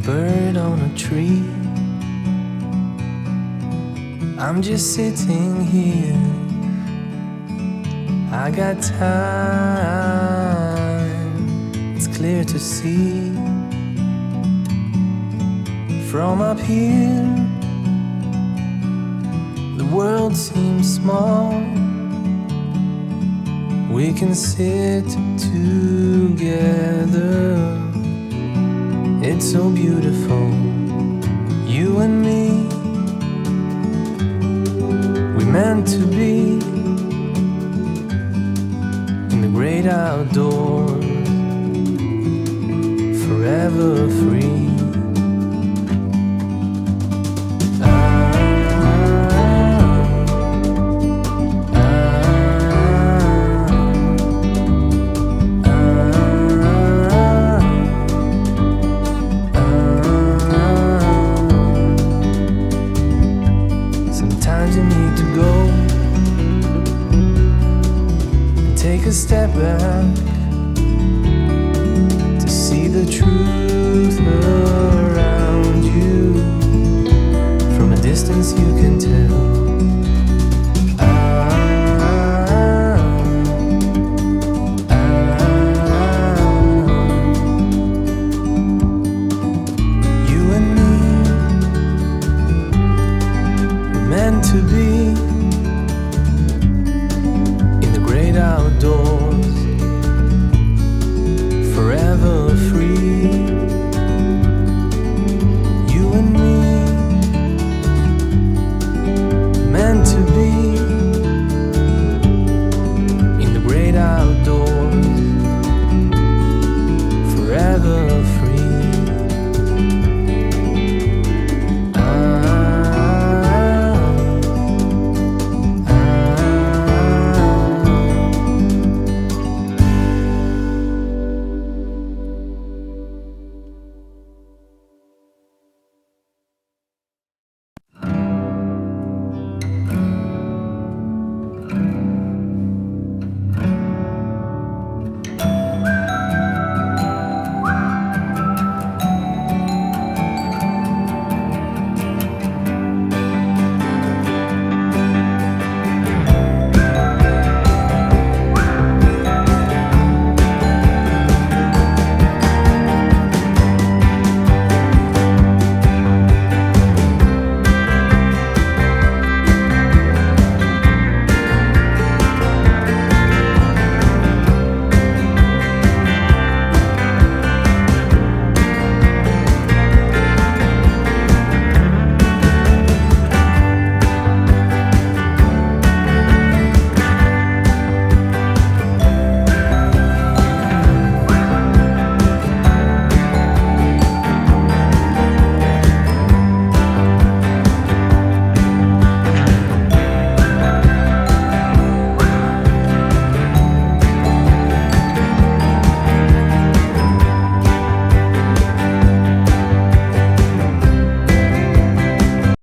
bird on a tree. I'm just sitting here, I got time, it's clear to see. From up here, the world seems small. We can sit together, it's so beautiful, you and me. We meant to be in the great outdoors, forever free. A step back to see the truth around you. From a distance you can tell. You and me were meant to be